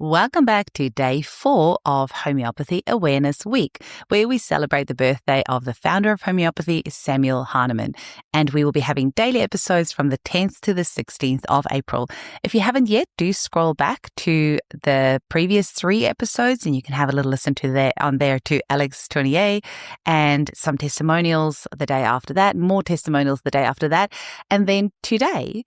Welcome back to day 4 of Homeopathy Awareness Week, where we celebrate the birthday of the founder of homeopathy, Samuel Hahnemann. And we will be having daily episodes from the 10th to the 16th of April. If you haven't yet, do scroll back to the previous 3 episodes and you can have a little listen to that on there to Alex Tournier and some testimonials the day after that, more testimonials the day after that. And then today,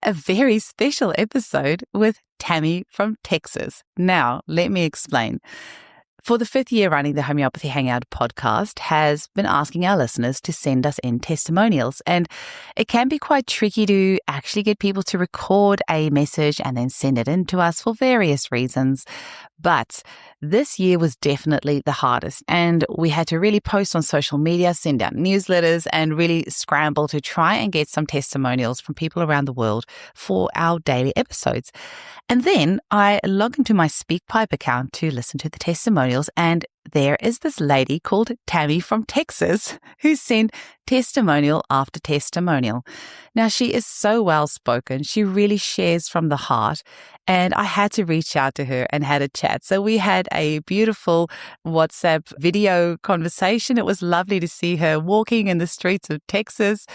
a very special episode with Tammy from Texas. Now, let me explain. For the 5th year running, the Homeopathy Hangout podcast has been asking our listeners to send us in testimonials. And it can be quite tricky to actually get people to record a message and then send it in to us for various reasons. But this year was definitely the hardest, and we had to really post on social media, send out newsletters, and really scramble to try and get some testimonials from people around the world for our daily episodes. And then I logged into my SpeakPipe account to listen to the testimonials, and there is this lady called Tammy from Texas who sent testimonial after testimonial. Now, she is so well spoken. She really shares from the heart. And I had to reach out to her and had a chat. So we had a beautiful WhatsApp video conversation. It was lovely to see her walking in the streets of Texas.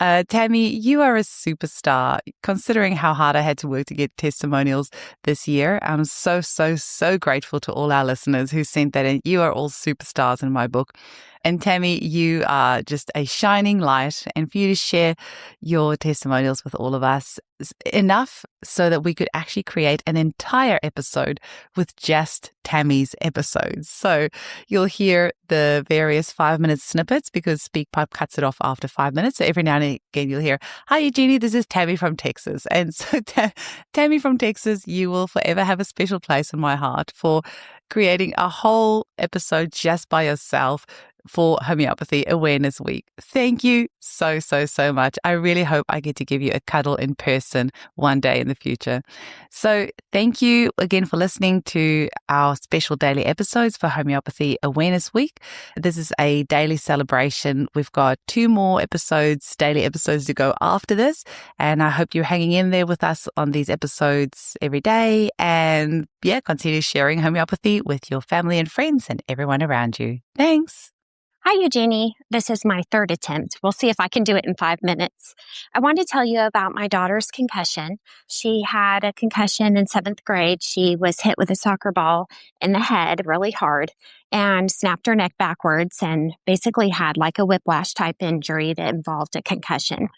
Tammy, you are a superstar. Considering how hard I had to work to get testimonials this year, I'm so grateful to all our listeners who sent that in. You are all superstars in my book. And Tammy, you are just a shining light, and for you to share your testimonials with all of us, enough so that we could actually create an entire episode with just Tammy's episodes. So you'll hear the various 5-minute snippets because SpeakPipe cuts it off after 5 minutes. So every now and again you'll hear, "Hi Eugenie, this is Tammy from Texas." And so Tammy from Texas, you will forever have a special place in my heart for creating a whole episode just by yourself for Homeopathy Awareness Week. Thank you so much. I really hope I get to give you a cuddle in person one day in the future. So thank you again for listening to our special daily episodes for Homeopathy Awareness Week. This is a daily celebration. We've got 2 more episodes, daily episodes to go after this. And I hope you're hanging in there with us on these episodes every day. And continue sharing homeopathy with your family and friends and everyone around you. Thanks. Hi, Eugenie. This is my 3rd attempt. We'll see if I can do it in 5 minutes. I want to tell you about my daughter's concussion. She had a concussion in 7th grade. She was hit with a soccer ball in the head really hard and snapped her neck backwards and basically had like a whiplash type injury that involved a concussion.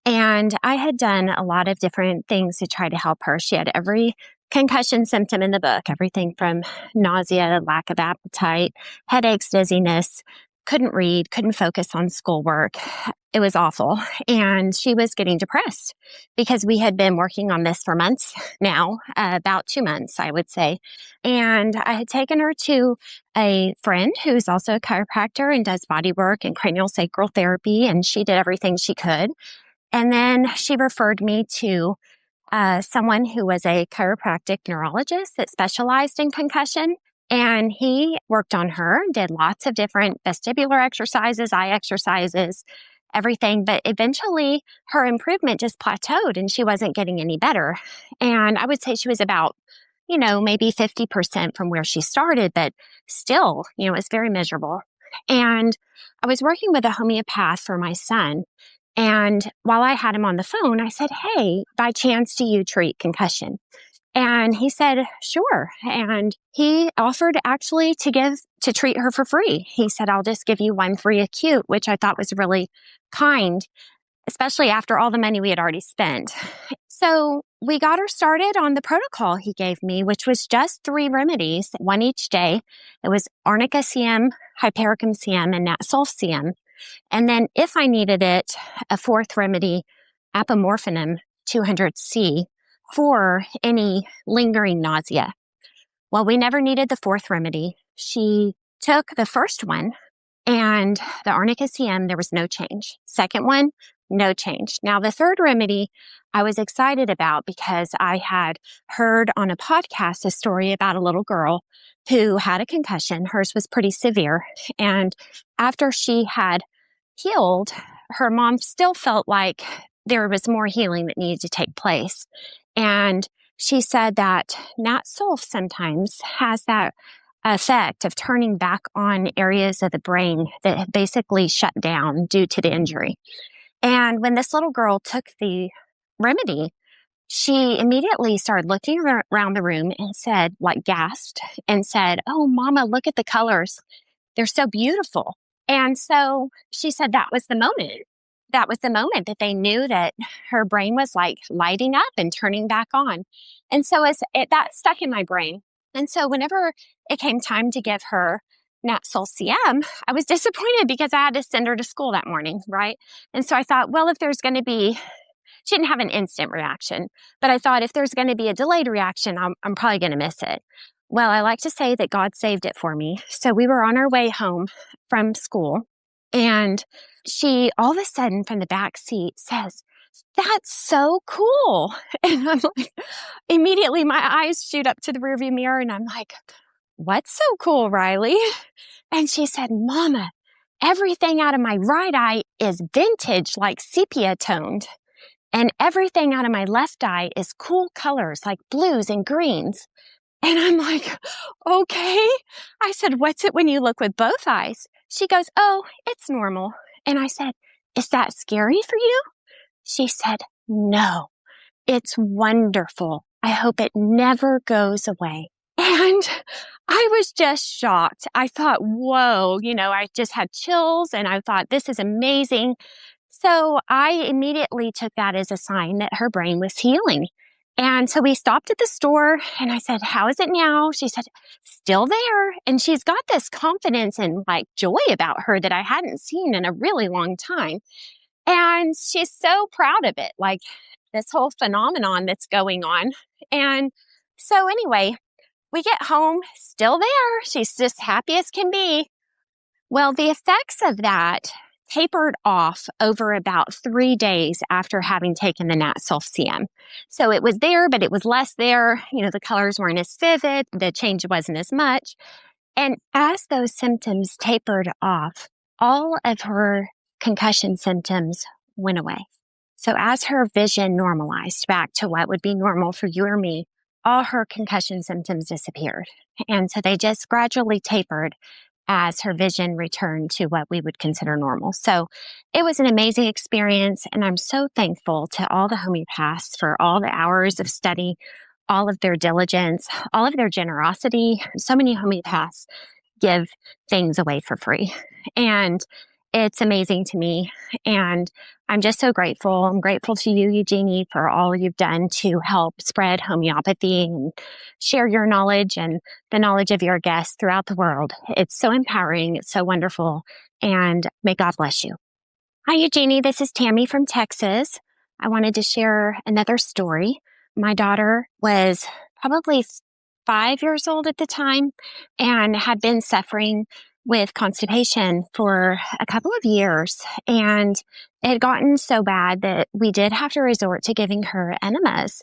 And I had done a lot of different things to try to help her. She had every concussion symptom in the book, everything from nausea, lack of appetite, headaches, dizziness. Couldn't read, couldn't focus on schoolwork. It was awful. And she was getting depressed because we had been working on this for months now, about 2 months, I would say. And I had taken her to a friend who's also a chiropractor and does body work and cranial sacral therapy. And she did everything she could. And then she referred me to someone who was a chiropractic neurologist that specialized in concussion. And he worked on her, did lots of different vestibular exercises, eye exercises, everything. But eventually her improvement just plateaued and she wasn't getting any better. And I would say she was about, maybe 50% from where she started, but still, it's very miserable. And I was working with a homeopath for my son. And while I had him on the phone, I said, "Hey, by chance, do you treat concussion?" And he said, "Sure." And he offered actually to treat her for free. He said, "I'll just give you 1 free acute," which I thought was really kind, especially after all the money we had already spent. So we got her started on the protocol he gave me, which was just 3 remedies, 1 each day. It was Arnica CM, Hypericum CM, and Natsulf CM. And then if I needed it, a 4th remedy, Apomorphinum 200C, for any lingering nausea. Well, we never needed the 4th remedy. She took the first one and the Arnica CM, there was no change. Second one, no change. Now, the 3rd remedy I was excited about because I had heard on a podcast a story about a little girl who had a concussion. Hers was pretty severe. And after she had healed, her mom still felt like there was more healing that needed to take place. And she said that Nat Sulf sometimes has that effect of turning back on areas of the brain that have basically shut down due to the injury. And when this little girl took the remedy, she immediately started looking around the room and said, like gasped and said, "Oh, Mama, look at the colors. They're so beautiful." And so she said that was the moment. That was the moment that they knew that her brain was like lighting up and turning back on. And so that stuck in my brain. And so whenever it came time to give her Nat Sol CM, I was disappointed because I had to send her to school that morning, right? And so I thought, well, if there's going to be, she didn't have an instant reaction, but I thought if there's going to be a delayed reaction, I'm probably going to miss it. Well, I like to say that God saved it for me. So we were on our way home from school, and she all of a sudden from the back seat says, "That's so cool." And I'm like, immediately my eyes shoot up to the rearview mirror and I'm like, "What's so cool, Riley?" And she said, "Mama, everything out of my right eye is vintage, like sepia toned. And everything out of my left eye is cool colors like blues and greens." And I'm like, "Okay." I said, "What's it when you look with both eyes?" She goes, "Oh, it's normal." And I said, "Is that scary for you?" She said, "No, it's wonderful. I hope it never goes away." And I was just shocked. I thought, whoa, I just had chills and I thought, this is amazing. So I immediately took that as a sign that her brain was healing. And so we stopped at the store and I said, "How is it now?" She said, "Still there." And she's got this confidence and like joy about her that I hadn't seen in a really long time. And she's so proud of it, like this whole phenomenon that's going on. And so anyway, we get home, still there. She's just happy as can be. Well, the effects of that tapered off over about 3 days after having taken the Nat Sulf CM. So it was there, but it was less there. The colors weren't as vivid. The change wasn't as much. And as those symptoms tapered off, all of her concussion symptoms went away. So as her vision normalized back to what would be normal for you or me, all her concussion symptoms disappeared. And so they just gradually tapered as her vision returned to what we would consider normal. So it was an amazing experience. And I'm so thankful to all the homeopaths for all the hours of study, all of their diligence, all of their generosity. So many homeopaths give things away for free. And it's amazing to me. And I'm just so grateful. I'm grateful to you, Eugenie, for all you've done to help spread homeopathy and share your knowledge and the knowledge of your guests throughout the world. It's so empowering. It's so wonderful. And may God bless you. Hi, Eugenie. This is Tammy from Texas. I wanted to share another story. My daughter was probably 5 years old at the time and had been suffering with constipation for a couple of years. And it had gotten so bad that we did have to resort to giving her enemas.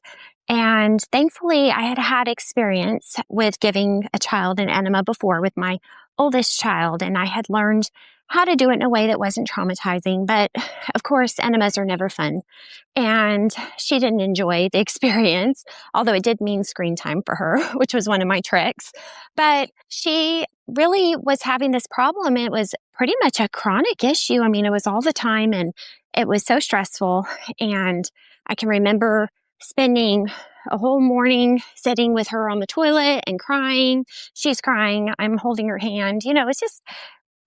And thankfully, I had had experience with giving a child an enema before with my oldest child, and I had learned how to do it in a way that wasn't traumatizing. But of course, enemas are never fun. And she didn't enjoy the experience, although it did mean screen time for her, which was one of my tricks. But she really was having this problem. It was pretty much a chronic issue. I mean, it was all the time and it was so stressful. And I can remember spending a whole morning sitting with her on the toilet and crying. She's crying. I'm holding her hand. It's just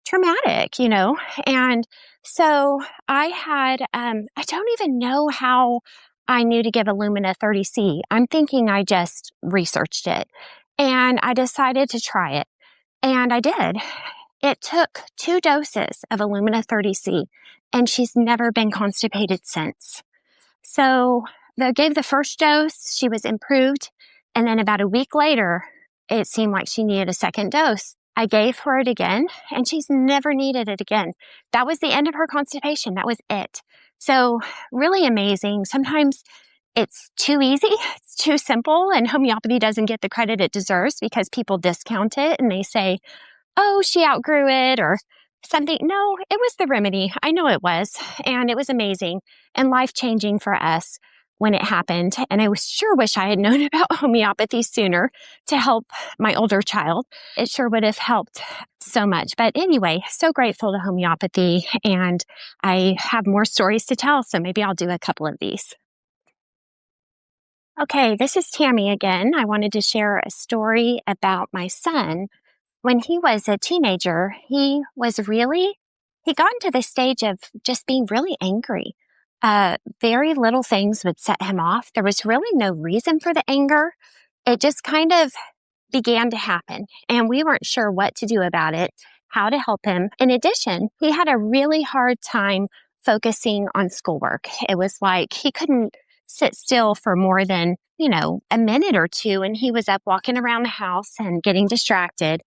traumatic, And so I had, I don't even know how I knew to give Illumina 30C. I'm thinking I just researched it and I decided to try it. And I did. It took 2 doses of Illumina 30C and she's never been constipated since. So they gave the first dose, she was improved. And then about a week later, it seemed like she needed a second dose. I gave her it again and she's never needed it again. That was the end of her constipation. That was it. So really amazing. Sometimes it's too easy. It's too simple. And homeopathy doesn't get the credit it deserves because people discount it and they say, "Oh, she outgrew it," or something. No, it was the remedy. I know it was. And it was amazing and life-changing for us. when it happened. And I sure wish I had known about homeopathy sooner to help my older child. It sure would have helped so much. But anyway, so grateful to homeopathy. And I have more stories to tell, so maybe I'll do a couple of these. Okay, this is Tammy again. I wanted to share a story about my son. When he was a teenager, he got into the stage of just being really angry. Very little things would set him off. There was really no reason for the anger. It just kind of began to happen, and we weren't sure what to do about it, how to help him. In addition, he had a really hard time focusing on schoolwork. It was like he couldn't sit still for more than, a minute or two, and he was up walking around the house and getting distracted.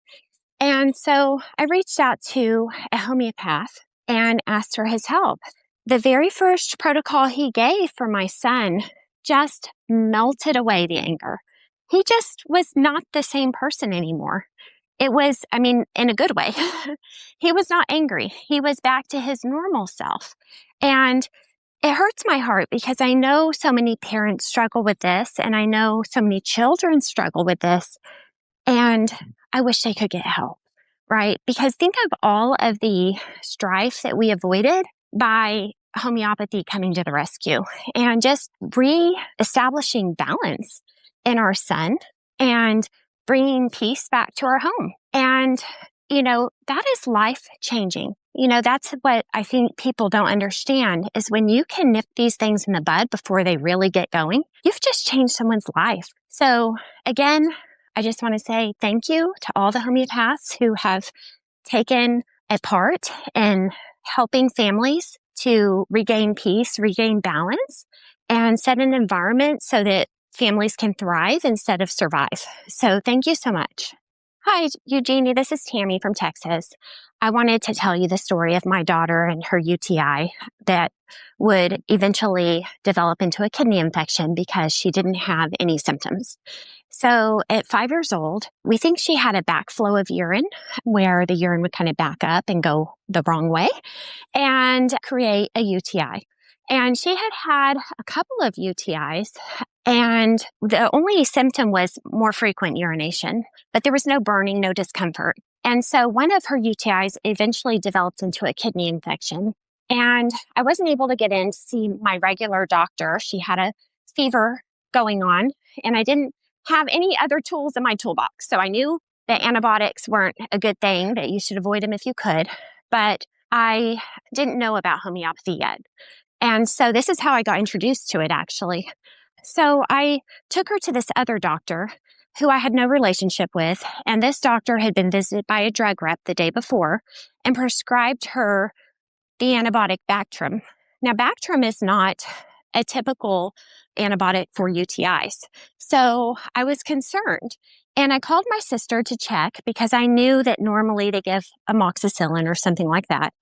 And so I reached out to a homeopath and asked for his help. The very first protocol he gave for my son just melted away the anger. He just was not the same person anymore. It was, in a good way. He was not angry. He was back to his normal self. And it hurts my heart because I know so many parents struggle with this, and I know so many children struggle with this, and I wish they could get help, right? Because think of all of the strife that we avoided by homeopathy coming to the rescue and just re-establishing balance in our son and bringing peace back to our home. And, that is life-changing. That's what I think people don't understand is when you can nip these things in the bud before they really get going, you've just changed someone's life. So again, I just want to say thank you to all the homeopaths who have taken a part in helping families to regain peace, regain balance, and set an environment so that families can thrive instead of survive. So thank you so much. Hi, Eugenie. This is Tammy from Texas. I wanted to tell you the story of my daughter and her UTI that would eventually develop into a kidney infection because she didn't have any symptoms. So at 5 years old, we think she had a backflow of urine where the urine would kind of back up and go the wrong way and create a UTI. And she had a couple of UTIs, and the only symptom was more frequent urination, but there was no burning, no discomfort. And so one of her UTIs eventually developed into a kidney infection. And I wasn't able to get in to see my regular doctor. She had a fever going on, and I didn't have any other tools in my toolbox. So I knew that antibiotics weren't a good thing, that you should avoid them if you could, but I didn't know about homeopathy yet. And so this is how I got introduced to it, actually. So I took her to this other doctor who I had no relationship with. And this doctor had been visited by a drug rep the day before and prescribed her the antibiotic Bactrim. Now, Bactrim is not a typical antibiotic for UTIs. So I was concerned. And I called my sister to check because I knew that normally they give amoxicillin or something like that.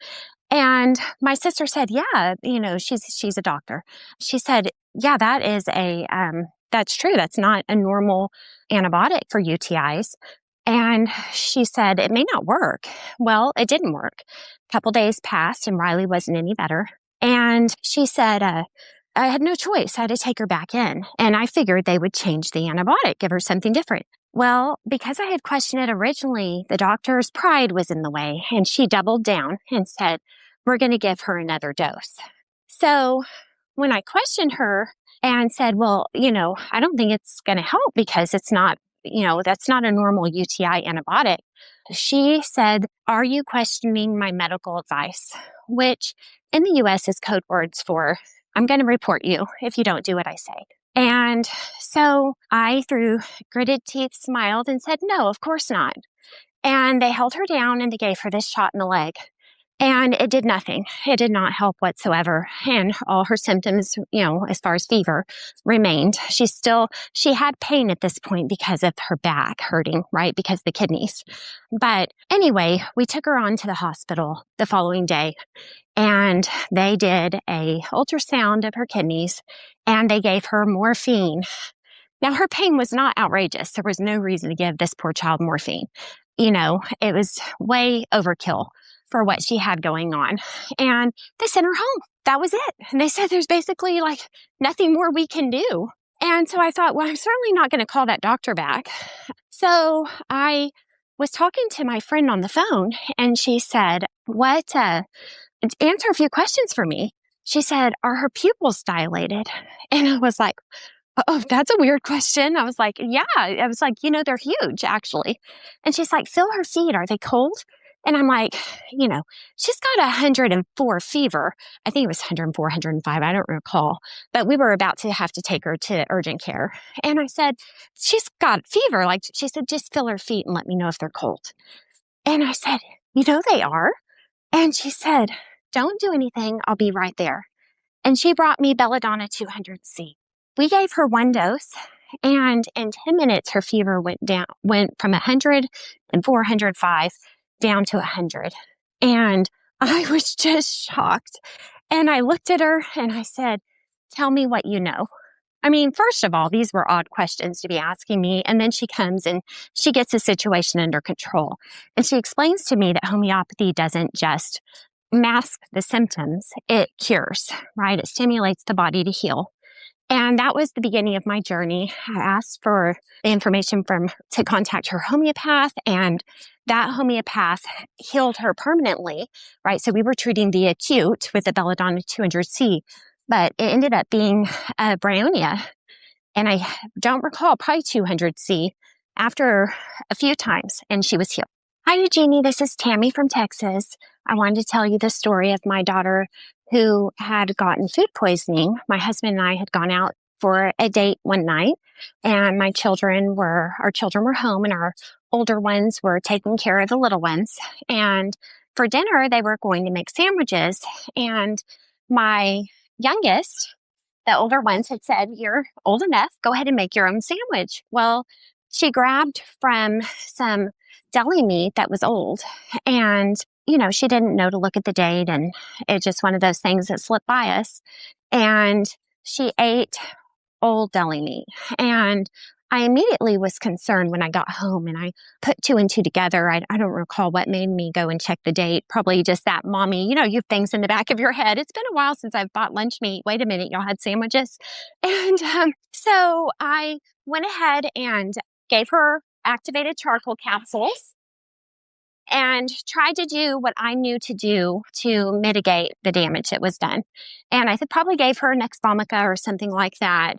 And my sister said, yeah, she's a doctor. She said, yeah, that's true. That's not a normal antibiotic for UTIs. And she said, it may not work. Well, it didn't work. A couple days passed and Riley wasn't any better. And she said, I had no choice. I had to take her back in. And I figured they would change the antibiotic, give her something different. Well, because I had questioned it originally, the doctor's pride was in the way, and she doubled down and said, we're going to give her another dose. So when I questioned her and said, well, I don't think it's going to help because it's not, that's not a normal UTI antibiotic. She said, are you questioning my medical advice? Which in the US is code words for, I'm going to report you if you don't do what I say. And so I, through gritted teeth, smiled and said, no, of course not. And they held her down and they gave her this shot in the leg. And it did nothing. It did not help whatsoever. And all her symptoms, as far as fever, remained. She had pain at this point because of her back hurting, right? Because the kidneys. But anyway, we took her on to the hospital the following day. And they did a ultrasound of her kidneys and they gave her morphine. Now, her pain was not outrageous. There was no reason to give this poor child morphine. It was way overkill for what she had going on. And they sent her home. that was it. And they said, there's basically like nothing more we can do. And so I thought, well, I'm certainly not going to call that doctor back. So I was talking to my friend on the phone, and she said, answer a few questions for me. She said, are her pupils dilated? And I was like, oh, that's a weird question. I was like, yeah. I was like, they're huge, actually. And she's like, feel her feet. Are they cold? And I'm like, she's got 104 fever. I think it was 104, 105. I don't recall. But we were about to have to take her to urgent care. And I said, she's got fever. Like, she said, just feel her feet and let me know if they're cold. And I said, they are. And she said, don't do anything. I'll be right there. And she brought me Belladonna 200C. We gave her one dose, and in 10 minutes, her fever went from 100 and 405 down to 100. And I was just shocked. And I looked at her and I said, tell me what you know. I mean, first of all, these were odd questions to be asking me. And then she comes and she gets the situation under control. And she explains to me that homeopathy doesn't just mask the symptoms, it cures, right? It stimulates the body to heal. And that was the beginning of my journey. I asked for the information to contact her homeopath, and that homeopath healed her permanently, right? So we were treating the acute with the Belladonna 200C, but it ended up being a bryonia. And I don't recall, probably 200C after a few times, and she was healed. Hi, Eugenie. This is Tammy from Texas. I wanted to tell you the story of my daughter who had gotten food poisoning. My husband and I had gone out for a date one night, and our children were home, and our older ones were taking care of the little ones. And for dinner, they were going to make sandwiches. And my youngest, the older ones, had said, you're old enough, go ahead and make your own sandwich. Well, she grabbed from some deli meat that was old, and she didn't know to look at the date, and it's just one of those things that slipped by us. And she ate old deli meat. And I immediately was concerned when I got home, and I put two and two together. I don't recall what made me go and check the date. Probably just that mommy, you have things in the back of your head. It's been a while since I've bought lunch meat. Wait a minute, y'all had sandwiches. And so I went ahead and gave her activated charcoal capsules and tried to do what I knew to do to mitigate the damage that was done. And I probably gave her Nex Vomica or something like that.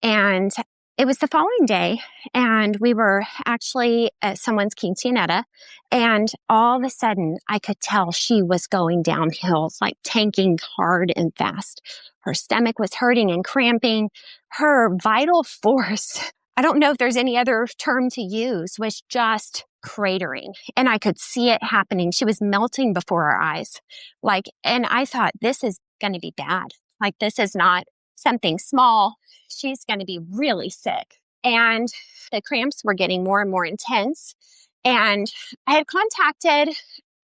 And it was the following day, and we were actually at someone's quinceanera, and all of a sudden I could tell she was going downhill, like tanking hard and fast. Her stomach was hurting and cramping. Her vital force, I don't know if there's any other term to use, was just cratering. And I could see it happening. She was melting before our eyes. And I thought, this is going to be bad. This is not something small. She's going to be really sick. And the cramps were getting more and more intense. And I had contacted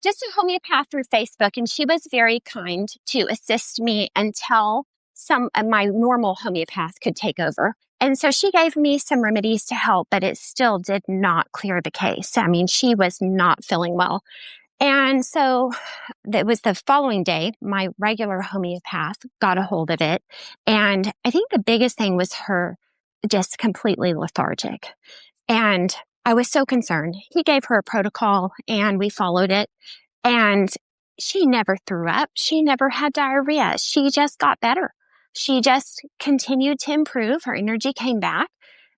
just a homeopath through Facebook, and she was very kind to assist me until my normal homeopath could take over. And so she gave me some remedies to help, but it still did not clear the case. I mean, she was not feeling well. And so it was the following day, my regular homeopath got a hold of it. And I think the biggest thing was her just completely lethargic. And I was so concerned. He gave her a protocol, and we followed it. And she never threw up. She never had diarrhea. She just got better. She just continued to improve. Her energy came back.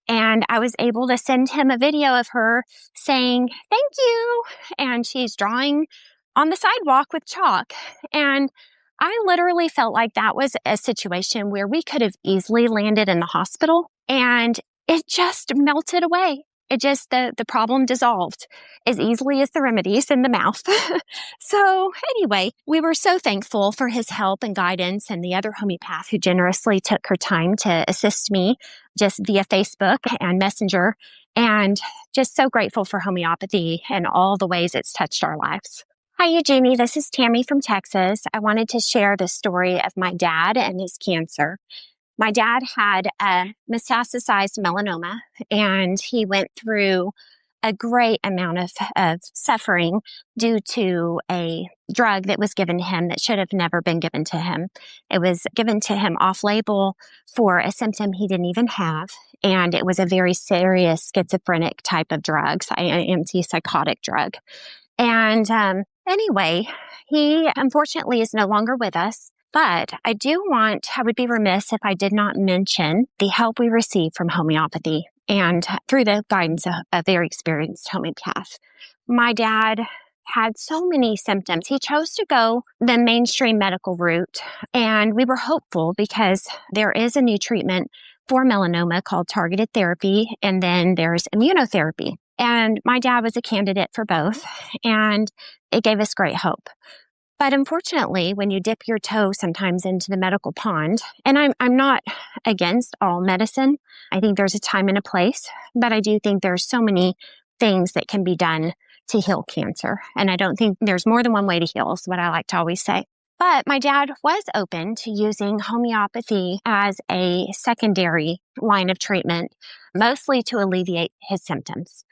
And I was able to send him a video of her saying, thank you. And she's drawing on the sidewalk with chalk. And I literally felt like that was a situation where we could have easily landed in the hospital, and it just melted away. It just, the problem dissolved as easily as the remedies in the mouth. So anyway, we were so thankful for his help and guidance, and the other homeopath who generously took her time to assist me just via Facebook and Messenger, and just so grateful for homeopathy and all the ways it's touched our lives. Hi, Eugenie. This is Tammy from Texas. I wanted to share the story of my dad and his cancer. My dad had a metastasized melanoma, and he went through a great amount of suffering due to a drug that was given to him that should have never been given to him. It was given to him off-label for a symptom he didn't even have. And it was a very serious schizophrenic type of drug, antipsychotic drug. And anyway, he unfortunately is no longer with us. But I would be remiss if I did not mention the help we received from homeopathy and through the guidance of a very experienced homeopath. My dad had so many symptoms. He chose to go the mainstream medical route, and we were hopeful because there is a new treatment for melanoma called targeted therapy, and then there's immunotherapy. And my dad was a candidate for both, and it gave us great hope. But unfortunately, when you dip your toe sometimes into the medical pond, and I'm not against all medicine, I think there's a time and a place, but I do think there's so many things that can be done to heal cancer. And I don't think there's more than one way to heal, is what I like to always say. But my dad was open to using homeopathy as a secondary line of treatment, mostly to alleviate his symptoms.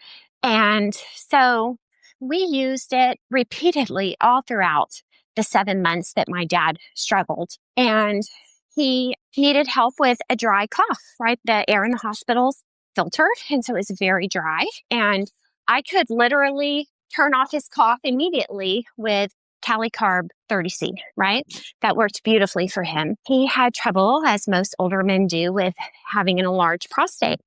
And so we used it repeatedly all throughout the 7 months that my dad struggled. And he needed help with a dry cough, right? The air in the hospital's filtered, and so it was very dry. And I could literally turn off his cough immediately with Calicarb 30C, right? That worked beautifully for him. He had trouble, as most older men do, with having an enlarged prostate.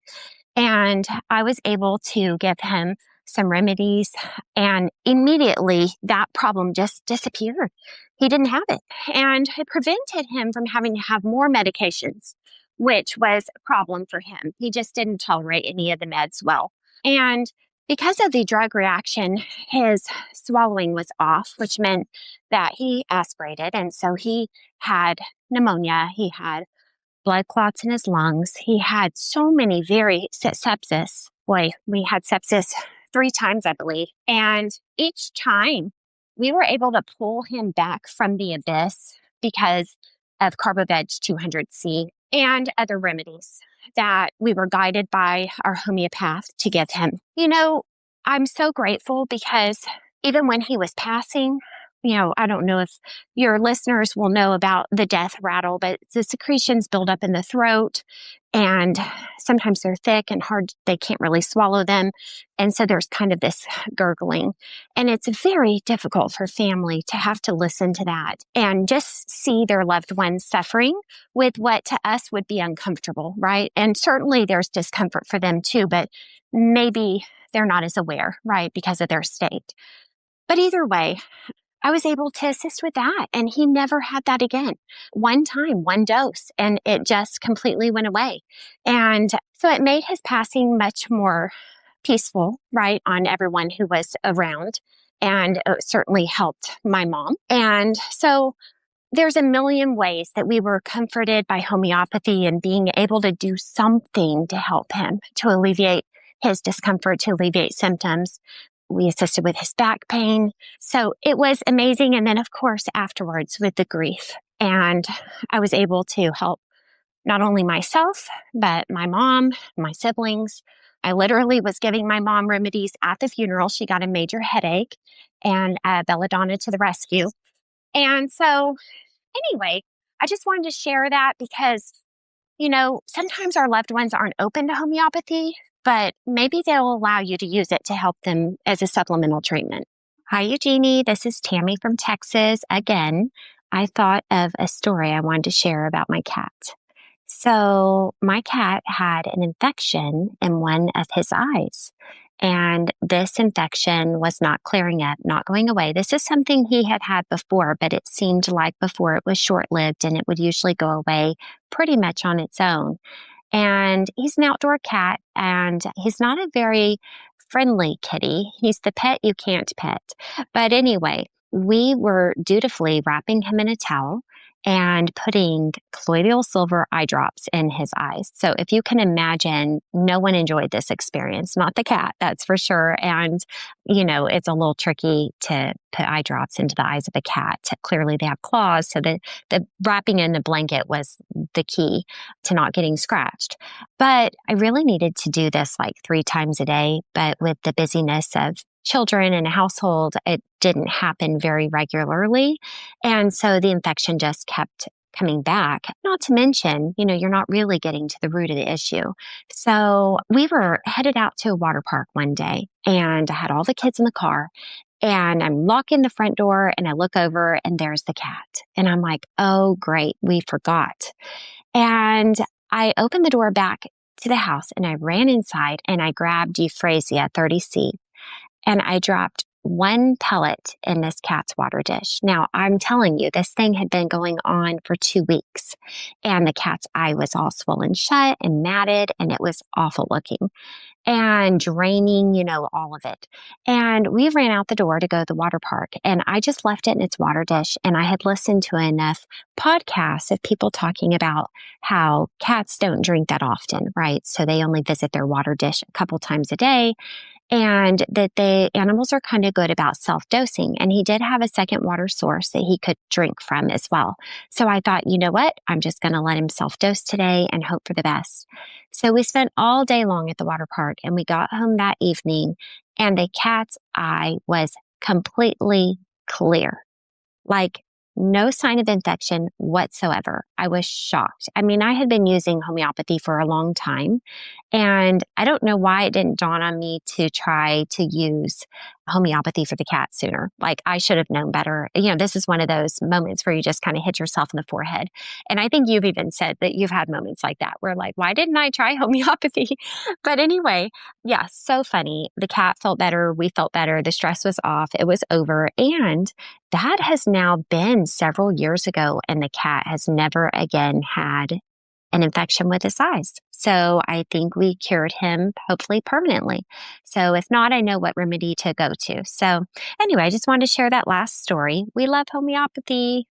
And I was able to give him some remedies, and immediately that problem just disappeared. He didn't have it. And it prevented him from having to have more medications, which was a problem for him. He just didn't tolerate any of the meds well. And because of the drug reaction, his swallowing was off, which meant that he aspirated. And so he had pneumonia. He had blood clots in his lungs. He had so many sepsis. Boy, we had sepsis 3 times, I believe. And each time we were able to pull him back from the abyss because of CarboVeg 200C and other remedies that we were guided by our homeopath to give him. You know, I'm so grateful because even when he was passing, I don't know if your listeners will know about the death rattle, but the secretions build up in the throat, and sometimes they're thick and hard. They can't really swallow them. And so there's kind of this gurgling. And it's very difficult for family to have to listen to that and just see their loved ones suffering with what to us would be uncomfortable, right? And certainly there's discomfort for them too, but maybe they're not as aware, right, because of their state. But either way, I was able to assist with that, and he never had that again. One time, one dose, and it just completely went away. And so it made his passing much more peaceful, right, on everyone who was around, and it certainly helped my mom. And so there's a million ways that we were comforted by homeopathy and being able to do something to help him, to alleviate his discomfort, to alleviate symptoms. We assisted with his back pain. So it was amazing. And then, of course, afterwards with the grief. And I was able to help not only myself, but my mom, my siblings. I literally was giving my mom remedies at the funeral. She got a major headache, and belladonna to the rescue. And so anyway, I just wanted to share that because, sometimes our loved ones aren't open to homeopathy, but maybe they'll allow you to use it to help them as a supplemental treatment. Hi, Eugenie. This is Tammy from Texas. Again, I thought of a story I wanted to share about my cat. So my cat had an infection in one of his eyes, and this infection was not clearing up, not going away. This is something he had had before, but it seemed like before it was short-lived, and it would usually go away pretty much on its own. And he's an outdoor cat, and he's not a very friendly kitty. He's the pet you can't pet. But anyway, we were dutifully wrapping him in a towel and putting colloidal silver eye drops in his eyes. So if you can imagine, no one enjoyed this experience, not the cat, that's for sure. And, it's a little tricky to put eye drops into the eyes of a cat. Clearly they have claws, so the wrapping in the blanket was the key to not getting scratched. But I really needed to do this like 3 times a day, but with the busyness of children in a household, it didn't happen very regularly. And so the infection just kept coming back. Not to mention, you're not really getting to the root of the issue. So we were headed out to a water park one day, and I had all the kids in the car, and I'm locking the front door, and I look over and there's the cat. And I'm like, oh, great, we forgot. And I opened the door back to the house, and I ran inside and I grabbed Euphrasia 30C, and I dropped one pellet in this cat's water dish. Now, I'm telling you, this thing had been going on for 2 weeks, and the cat's eye was all swollen shut and matted, and it was awful looking and draining, all of it. And we ran out the door to go to the water park, and I just left it in its water dish. And I had listened to enough podcasts of people talking about how cats don't drink that often, right? So they only visit their water dish a couple times a day, and that the animals are kind of good about self-dosing. And he did have a second water source that he could drink from as well. So I thought, you know what? I'm just going to let him self-dose today and hope for the best. So we spent all day long at the water park, and we got home that evening, and the cat's eye was completely clear. Like, no sign of infection whatsoever. I was shocked. I mean, I had been using homeopathy for a long time, and I don't know why it didn't dawn on me to try to use homeopathy for the cat sooner. Like, I should have known better. This is one of those moments where you just kind of hit yourself in the forehead. And I think you've even said that you've had moments like that where, like, why didn't I try homeopathy? But anyway, yeah, so funny. The cat felt better. We felt better. The stress was off. It was over. And that has now been several years ago, and the cat has never again had an infection with his eyes. So I think we cured him, hopefully permanently. So if not, I know what remedy to go to. So anyway, I just wanted to share that last story. We love homeopathy.